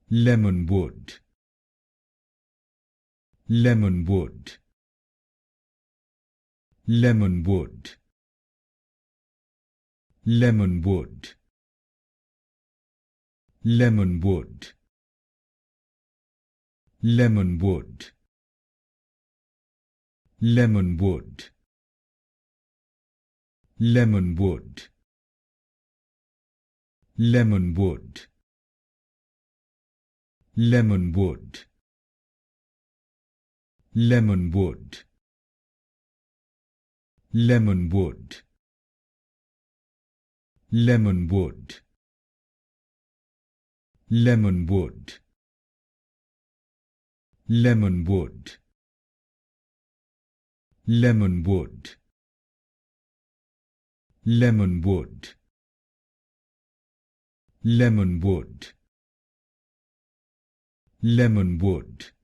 Lemonwood, Lemonwood, Lemonwood, Lemonwood, Lemonwood, Lemonwood, Lemonwood, Lemonwood, Lemonwood, Lemonwood, Lemonwood, Lemonwood, Lemonwood, Lemonwood, Lemonwood, Lemonwood, Lemonwood, Lemonwood, Lemonwood,